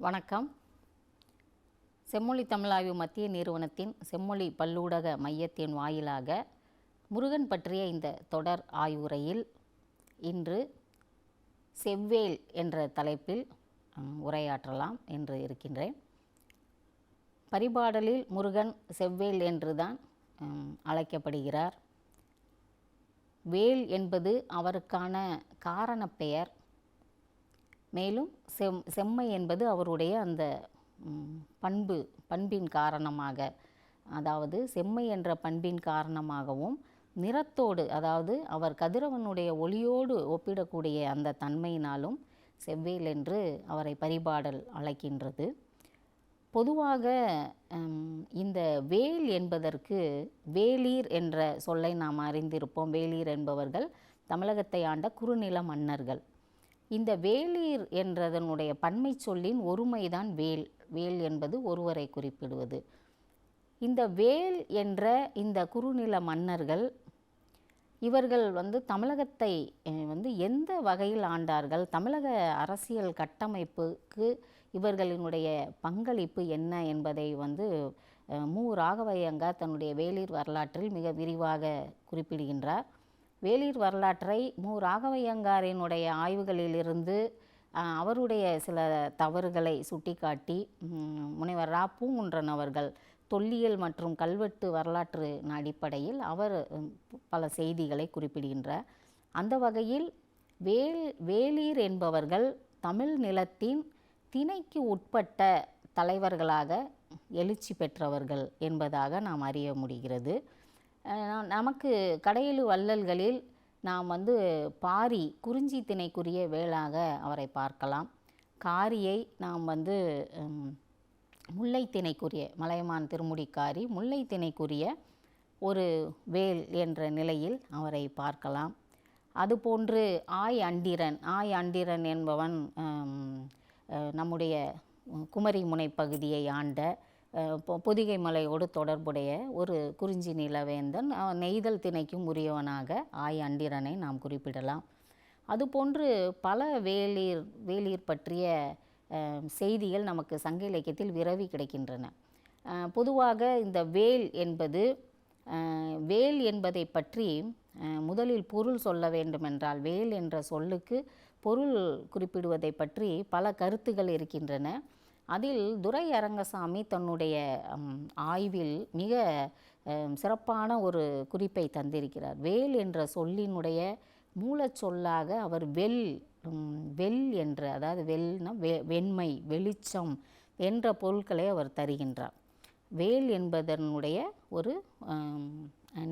வணக்கம். செம்மொழி தமிழாய்வு மத்திய நிறுவனத்தின் செம்மொழி பல்லூடக மையத்தின் வாயிலாக முருகன் பற்றிய இந்த தொடர் ஆய்வுரையில் இன்று செவ்வேள் என்ற தலைப்பில் உரையாற்றலாம் என்று இருக்கின்றேன். பரிபாடலில் முருகன் செவ்வேள் என்றுதான் அழைக்கப்படுகிறார். வேள் என்பது அவருக்கான காரணப் பெயர். மேலும் செம்மை என்பது அவருடைய அந்த பண்பின் காரணமாக, அதாவது செம்மை என்ற பண்பின் காரணமாகவும் நிறத்தோடு, அதாவது அவர் கதிரவனுடைய ஒளியோடு ஒப்பிடக்கூடிய அந்த தன்மையினாலும் செவ்வேள் என்று அவரை பரிபாடல் அழைக்கின்றது. பொதுவாக இந்த வேள் என்பதற்கு வேளீர் என்ற சொல்லை நாம் அறிந்திருப்போம். வேளீர் என்பவர்கள் தமிழகத்தை ஆண்ட குறுநில மன்னர்கள். இந்த வேளீர் என்றதனுடைய பன்மை சொல்லின் ஒருமைதான் வேள். வேள் என்பது ஒருவரை குறிப்பிடுவது. இந்த வேள் என்ற இந்த குறுநில மன்னர்கள் இவர்கள் தமிழகத்தை எந்த வகையில் ஆண்டார்கள், தமிழக அரசியல் கட்டமைப்புக்கு இவர்களினுடைய பங்களிப்பு என்ன என்பதை மு. ராகவையங்கார் தன்னுடைய வேளீர் வரலாற்றில் மிக விரிவாக குறிப்பிடுகின்றார். வேளீர் வரலாற்றை மு. ராகவையங்காரினுடைய ஆய்வுகளிலிருந்து அவருடைய சில தவறுகளை சுட்டிக்காட்டி முனைவர் ரா. பூங்குன்றன் அவர்கள் தொல்லியல் மற்றும் கல்வெட்டு வரலாற்று அடிப்படையில் அவர் பல செய்திகளை குறிப்பிடுகின்றார். அந்த வகையில் வேளீர் என்பவர்கள் தமிழ் நிலத்தின் திணைக்கு உட்பட்ட தலைவர்களாக எழுச்சி பெற்றவர்கள் என்பதாக நாம் அறிய முடிகிறது. நமக்கு கடையெழு வள்ளல்களில் நாம் பாரி குறிஞ்சி திணைக்குரிய வேளாக அவரை பார்க்கலாம். காரியை நாம் முல்லை திணைக்குரிய மலையமான் திருமுடிக்காரி முல்லை திணைக்குரிய ஒரு வேள் என்ற நிலையில் அவரை பார்க்கலாம். அதுபோன்று ஆய் அண்டிரன் என்பவன் நம்முடைய குமரி முனை பகுதியை ஆண்ட பொதிகை மலையோடு தொடர்புடைய ஒரு குறிஞ்சி நிலவேந்தன். நெய்தல் திணைக்கும் உரியவனாக ஆய் அண்டிரனை நாம் குறிப்பிடலாம். அதுபோன்று பல வேளீர் பற்றிய செய்திகள் நமக்கு சங்க இலக்கியத்தில் விரவி கிடைக்கின்றன. பொதுவாக இந்த வேள் என்பதை பற்றி முதலில் பொருள் சொல்ல வேண்டுமென்றால், வேள் என்ற சொல்லுக்கு பொருள் குறிப்பிடுவதை பற்றி பல கருத்துகள் இருக்கின்றன. அதில் துரை அரங்கசாமி தன்னுடைய ஆய்வில் மிக சிறப்பான ஒரு குறிப்பை தந்திருக்கிறார். வேள் என்ற சொல்லினுடைய மூலச்சொல்லாக அவர் வெள் என்ற, அதாவது வெள்னா வெண்மை, வெளிச்சம் என்ற பொருட்களை அவர் தருகின்றார். வேள் என்பதனுடைய ஒரு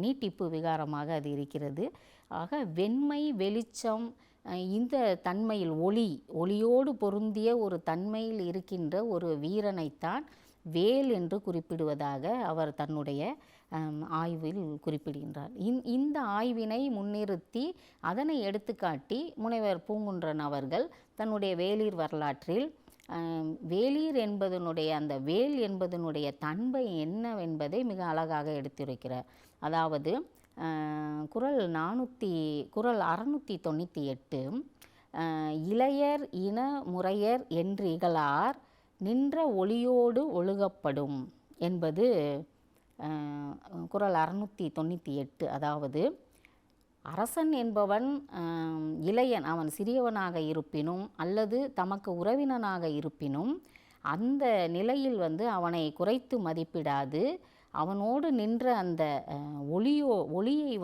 நீட்டிப்பு விகாரமாக அது இருக்கிறது. ஆக வெண்மை, வெளிச்சம், இந்த தன்மையில் ஒளியோடு பொருந்திய ஒரு தன்மையில் இருக்கின்ற ஒரு வீரனைத்தான் வேள் என்று குறிப்பிடுவதாக அவர் தன்னுடைய ஆய்வில் குறிப்பிடுகின்றார். இந்த ஆய்வினை முன்னிறுத்தி அதனை எடுத்துக்காட்டி முனைவர் பூங்குன்றன் அவர்கள் தன்னுடைய வேளீர் வரலாற்றில் வேளீர் என்பதனுடைய அந்த வேள் என்பதனுடைய தன்மை என்னவென்பதை மிக அழகாக எடுத்துரைக்கிறார். அதாவது குறள் 698 இளையர் இன முறையர் என்று இகழார் நின்ற ஒளியோடு ஒழுகப்படும் என்பது குறள் 698. அதாவது அரசன் என்பவன் இளையன், அவன் சிறியவனாக இருப்பினும் அல்லது தமக்கு உறவினனாக இருப்பினும் அந்த நிலையில் அவனை குறைத்து மதிப்பிடாது அவனோடு நின்ற அந்த ஒளியை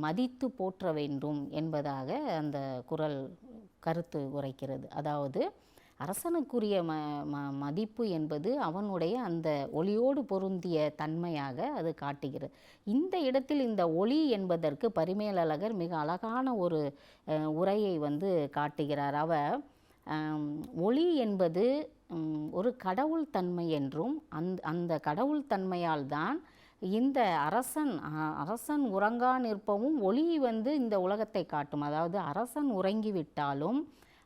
மதித்து போற்ற வேண்டும் என்பதாக அந்த குறள் கருத்து உரைக்கிறது. அதாவது அரசனுக்குரிய மதிப்பு என்பது அவனுடைய அந்த ஒளியோடு பொருந்திய தன்மையாக அது காட்டுகிறது. இந்த இடத்தில் இந்த ஒளி என்பதற்கு பரிமேலழகர் மிக அழகான ஒரு உரையை காட்டுகிறார். அவர் ஒளி என்பது ஒரு கடவுள் தன்மை என்றும் அந்த கடவுள் தன்மையால் தான் இந்த அரசன் உறங்கா நிற்பவும் ஒளி இந்த உலகத்தை காட்டும். அதாவது அரசன் உறங்கிவிட்டாலும்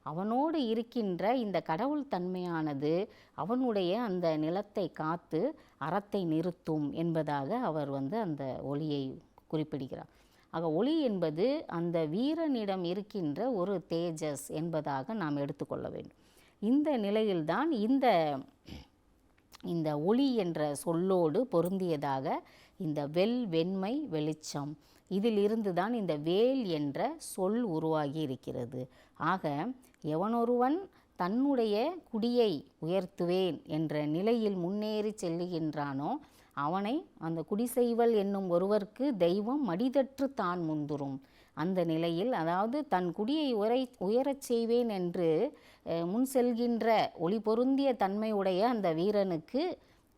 அவனோடு இருக்கின்ற இந்த கடவுள் தன்மையானது அவனுடைய அந்த நிலத்தை காத்து அறத்தை நிறுத்தும் என்பதாக அவர் அந்த ஒளியை குறிப்பிடுகிறார். ஆக ஒளி என்பது அந்த வீரனிடம் இருக்கின்ற ஒரு தேஜஸ் என்பதாக நாம் எடுத்துக்கொள்ள வேண்டும். இந்த நிலையில்தான் இந்த ஒளி என்ற சொல்லோடு பொருந்தியதாக இந்த வெண்மை, வெளிச்சம் இதிலிருந்து தான் இந்த வேல் என்ற சொல் உருவாகி இருக்கிறது. ஆக எவனொருவன் தன்னுடைய குடியை உயர்த்துவேன் என்ற நிலையில் முன்னேறி செல்லுகின்றானோ அவனை அந்த குடிசெய்வல் என்னும் ஒருவர்க்கு தெய்வம் மடிதற்று தான் முந்துரும். அந்த நிலையில், அதாவது தன் குடியை உயரச் செய்வேன் என்று முன் செல்கின்ற ஒளி பொருந்திய தன்மையுடைய அந்த வீரனுக்கு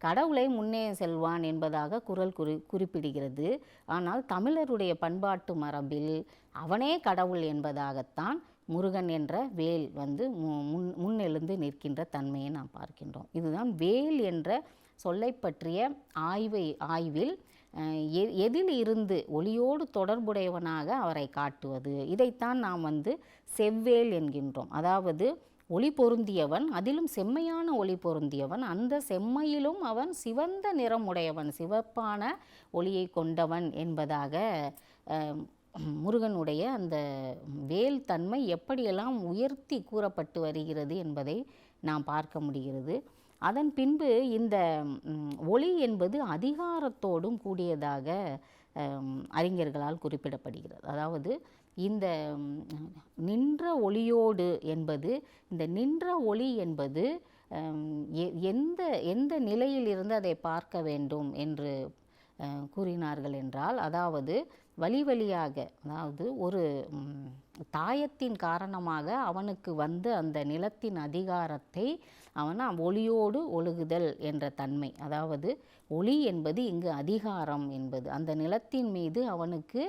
கடவுளை முன்னே செல்வான் என்பதாக குறள் குறிப்பிடுகிறது. ஆனால் தமிழருடைய பண்பாட்டு மரபில் அவனே கடவுள் என்பதாகத்தான் முருகன் என்ற வேல் முன்னெழுந்து நிற்கின்ற தன்மையை நாம் பார்க்கின்றோம். இதுதான் வேல் என்ற சொல்லை பற்றிய ஆய்வில் எதில் இருந்து ஒளியோடு தொடர்புடையவனாக அவரை காட்டுவது. இதைத்தான் நாம் செவ்வேல் என்கின்றோம். அதாவது ஒளி பொருந்தியவன், அதிலும் செம்மையான ஒளி பொருந்தியவன், அந்த செம்மையிலும் அவன் சிவந்த நிறமுடையவன், சிவப்பான ஒளியை கொண்டவன் என்பதாக முருகனுடைய அந்த வேல் தன்மை எப்படியெல்லாம் உயர்த்தி கூறப்பட்டு வருகிறது என்பதை நாம் பார்க்க முடிகிறது. அதன் பின்பு இந்த ஒளி என்பது அதிகாரத்தோடும் கூடியதாக அறிஞர்களால் குறிப்பிடப்படுகிறது. அதாவது இந்த நின்ற ஒளியோடு என்பது, இந்த நின்ற ஒளி என்பது எந்த நிலையில் இருந்து அதை பார்க்க வேண்டும் என்று கூறினார்கள் என்றால், அதாவது வழியாக, அதாவது ஒரு தாயத்தின் காரணமாக அவனுக்கு அந்த நிலத்தின் அதிகாரத்தை அவன் ஒளியோடு ஒழுகுதல் என்ற தன்மை, அதாவது ஒளி என்பது இங்கு அதிகாரம் என்பது, அந்த நிலத்தின் மீது அவனுக்கு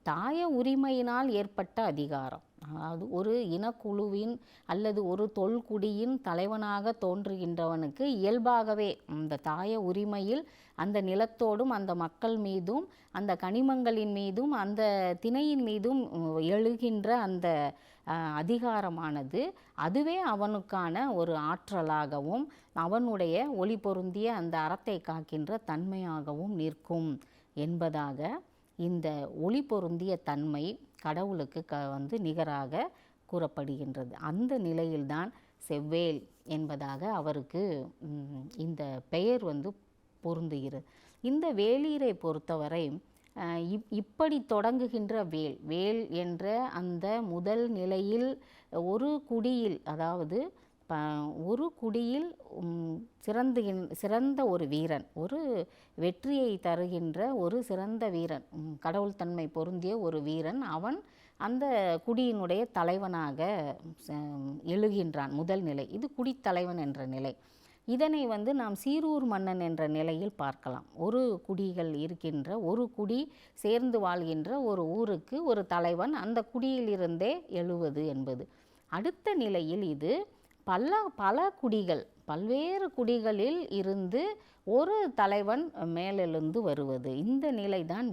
தாய உரிமையினால் ஏற்பட்ட அதிகாரம். அதாவது ஒரு இனக்குழுவின் அல்லது ஒரு தொல்குடியின் தலைவனாக தோன்றுகின்றவனுக்கு இயல்பாகவே அந்த தாய உரிமையில் அந்த நிலத்தோடும் அந்த மக்கள் மீதும் அந்த கனிமங்களின் மீதும் அந்த திணையின் மீதும் எழுகின்ற அந்த அதிகாரமானது அதுவே அவனுக்கான ஒரு ஆற்றலாகவும் அவனுடைய ஒளி பொருந்திய அந்த அறத்தை காக்கின்ற தன்மையாகவும் நிற்கும் என்பதாக இந்த ஒளி பொருந்திய தன்மை கடவுளுக்கு நிகராக கூறப்படுகின்றது. அந்த நிலையில்தான் செவ்வேல் என்பதாக அவருக்கு இந்த பெயர் பொருந்துகிறது. இந்த வேலீரை பொறுத்தவரை இப்படி தொடங்குகின்ற வேல் என்ற அந்த முதல் நிலையில் ஒரு குடியில், அதாவது ஒரு குடியில் சிறந்த ஒரு வீரன், ஒரு வெற்றியை தருகின்ற ஒரு சிறந்த வீரன், கடவுள் தன்மை பொருந்திய ஒரு வீரன், அவன் அந்த குடியினுடைய தலைவனாக எழுகின்றான். முதல் நிலை இது குடித்தலைவன் என்ற நிலை. இதனை நாம் சீரூர் மன்னன் என்ற நிலையில் பார்க்கலாம். ஒரு குடிகள் இருக்கின்ற, ஒரு குடி சேர்ந்து வாழ்கின்ற ஒரு ஊருக்கு ஒரு தலைவன் அந்த குடியிலிருந்தே எழுவது என்பது. அடுத்த நிலையில் இது பல குடிகள், பல்வேறு குடிகளில் இருந்து ஒரு தலைவன் மேலெழுந்து வருவது. இந்த நிலைதான்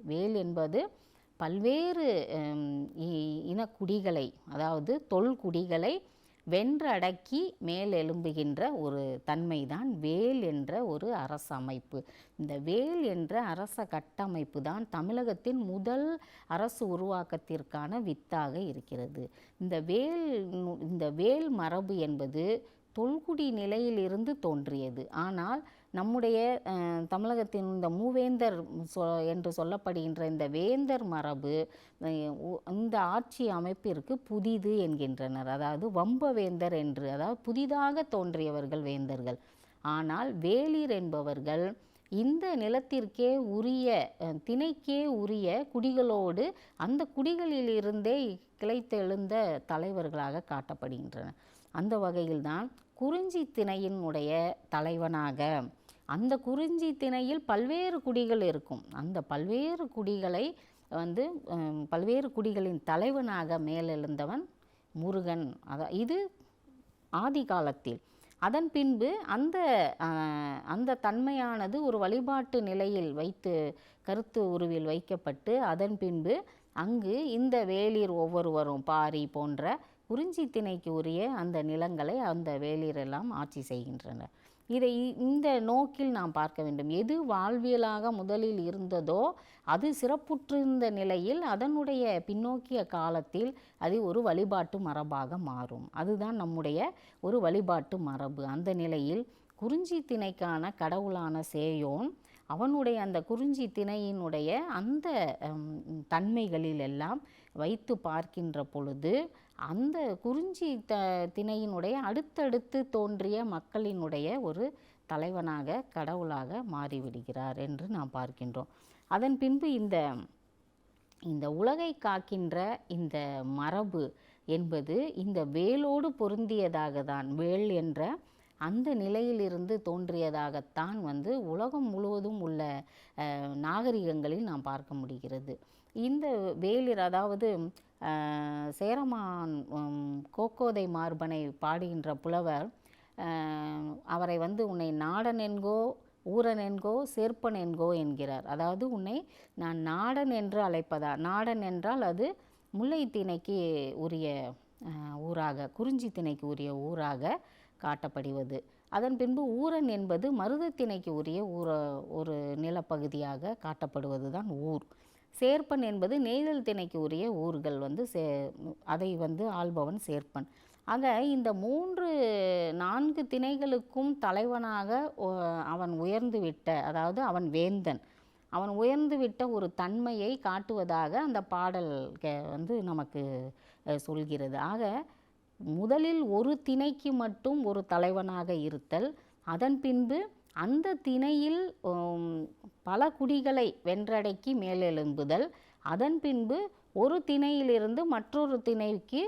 வேல் என்பது பல்வேறு இனக்குடிகளை, அதாவது தொல்குடிகளை வென்றடக்கி மேலெழும்புகின்ற ஒரு தன்மைதான் வேல் என்ற ஒரு அரச அமைப்பு. இந்த வேல் என்ற அரச கட்டமைப்பு தான் தமிழகத்தின் முதல் அரசு உருவாக்கத்திற்கான வித்தாக இருக்கிறது. இந்த வேல் மரபு என்பது தொல்குடி நிலையிலிருந்து தோன்றியது. ஆனால் நம்முடைய தமிழகத்தின் இந்த மூவேந்தர் என்று சொல்லப்படுகின்ற இந்த வேந்தர் மரபு இந்த ஆட்சி அமைப்பிற்கு புதிது என்கின்றனர். அதாவது வம்பவேந்தர் என்று, அதாவது புதிதாக தோன்றியவர்கள் வேந்தர்கள். ஆனால் வேளிர் என்பவர்கள் இந்த நிலத்திற்கே உரிய, திணைக்கே உரிய குடிகளோடு அந்த குடிகளிலிருந்தே கிளைத்தெழுந்த தலைவர்களாக காட்டப்படுகின்றனர். அந்த வகையில்தான் குறிஞ்சி திணையினுடைய தலைவனாக, அந்த குறிஞ்சி திணையில் பல்வேறு குடிகள் இருக்கும், அந்த பல்வேறு குடிகளை பல்வேறு குடிகளின் தலைவனாக மேலெழுந்தவன் முருகன். இது ஆதி காலத்தில். அதன் பின்பு அந்த தன்மையானது ஒரு வழிபாட்டு நிலையில் கருத்து உருவில் வைக்கப்பட்டு அதன் பின்பு அங்கு இந்த வேளிர் ஒவ்வொருவரும் பாரி போன்ற குறிஞ்சி திணைக்கு உரிய அந்த நிலங்களை அந்த வேளிரெல்லாம் ஆட்சி செய்கின்றனர். இந்த நோக்கில் நாம் பார்க்க வேண்டும். எது வாழ்வியலாக முதலில் இருந்ததோ அது சிறப்புற்றிருந்த நிலையில் அதனுடைய பின்னோக்கிய காலத்தில் அது ஒரு வழிபாட்டு மரபாக மாறும். அதுதான் நம்முடைய ஒரு வழிபாட்டு மரபு. அந்த நிலையில் குறிஞ்சி திணைக்கான கடவுளான சேயோன் அவனுடைய அந்த குறிஞ்சி திணையினுடைய அந்த தன்மைகளில் எல்லாம் வைத்து பார்க்கின்ற பொழுது அந்த குறிஞ்சி திணையினுடைய அடுத்தடுத்து தோன்றிய மக்களினுடைய ஒரு தலைவனாக கடவுளாக மாறிவிடுகிறார் என்று நாம் பார்க்கின்றோம். அதன் பின்பு இந்த உலகை காக்கின்ற இந்த மரபு என்பது இந்த வேலோடு பொருந்தியதாக தான், வேல் என்ற அந்த நிலையிலிருந்து தோன்றியதாகத்தான் உலகம் முழுவதும் உள்ள நாகரிகங்களில் நாம் பார்க்க முடிகிறது. இந்த வேலிர் அதாவது சேரமான் கோக்கோதை மார்பனை பாடுகின்ற புலவர் அவரை உன்னை நாடன் என்கோ ஊரன் என்கோ சேர்ப்பன் என்கோ என்கிறார். அதாவது உன்னை நான் நாடன் என்று அழைப்பதா, நாடன் என்றால் அது முல்லை திணைக்கு உரிய ஊராக, குறிஞ்சி திணைக்கு உரிய ஊராக காட்டப்படுவது. அதன் பின்பு ஊரன் என்பது மருதத்திணைக்கு உரிய ஒரு நிலப்பகுதியாக காட்டப்படுவது தான் ஊர். சேர்ப்பன் என்பது நெய்தல் திணைக்கு உரிய ஊர்கள் அதை ஆள்பவன் சேர்ப்பன். ஆக இந்த 4 திணைகளுக்கும் தலைவனாக அவன் உயர்ந்துவிட்ட, அதாவது அவன் வேந்தன், அவன் உயர்ந்துவிட்ட ஒரு தன்மையை காட்டுவதாக அந்த பாடல் நமக்கு சொல்கிறது. ஆக முதலில் ஒரு திணைக்கு மட்டும் ஒரு தலைவனாக இருத்தல், அதன் பின்பு அந்த திணையில் பல குடிகளை வென்றடக்கி மேலெழும்புதல், அதன் பின்பு ஒரு திணையிலிருந்து மற்றொரு திணைக்கு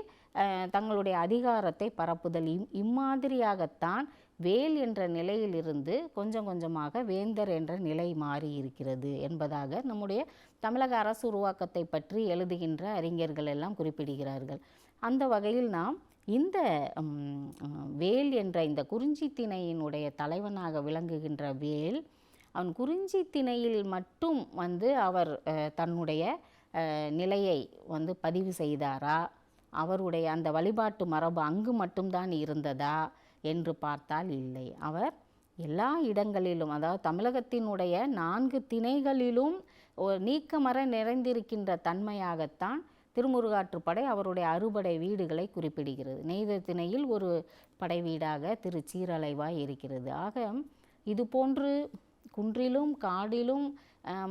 தங்களுடைய அதிகாரத்தை பரப்புதல், இம்மாதிரியாகத்தான் வேல் என்ற நிலையிலிருந்து கொஞ்சம் கொஞ்சமாக வேந்தர் என்ற நிலை மாறி இருக்கிறது என்பதாக நம்முடைய தமிழக அரசு உருவாக்கத்தை பற்றி எழுதுகின்ற அறிஞர்கள் எல்லாம் குறிப்பிடுகிறார்கள். அந்த வகையில் நாம் இந்த வேல் என்ற இந்த குறிஞ்சி திணையினுடைய தலைவனாக விளங்குகின்ற வேல், அவன் குறிஞ்சி திணையில் மட்டும் அவர் தன்னுடைய நிலையை பதிவு செய்தாரா, அவருடைய அந்த வழிபாட்டு மரபு அங்கு மட்டும்தான் இருந்ததா என்று பார்த்தால் இல்லை. அவர் எல்லா இடங்களிலும், அதாவது தமிழகத்தினுடைய 4 திணைகளிலும் நீக்கமர நிறைந்திருக்கின்ற தன்மையாகத்தான் திருமுருகாற்றுப்படை அவருடைய அறுபடை வீடுகளை குறிப்பிடுகிறது. நெய்தல் திணையில் ஒரு படை வீடாக திருச்சீரலைவாய் இருக்கிறது. ஆக இது போன்று குன்றிலும் காடிலும்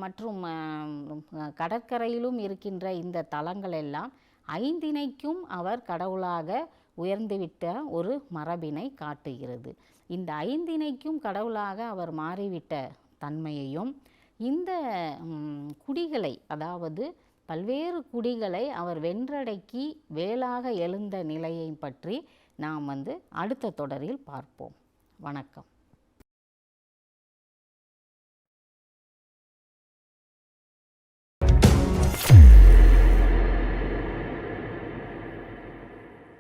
மற்றும் கடற்கரையிலும் இருக்கின்ற இந்த தலங்கள் எல்லாம் 5 திணைக்கும் அவர் கடவுளாக உயர்ந்துவிட்ட ஒரு மரபினை காட்டுகிறது. இந்த 5 திணைக்கும் கடவுளாக அவர் மாறிவிட்ட தன்மையையும் இந்த குடிகளை, அதாவது பல்வேறு குடிகளை அவர் வென்றடக்கி வேலாக எழுந்த நிலையை பற்றி நாம் அடுத்த தொடரில் பார்ப்போம். வணக்கம்.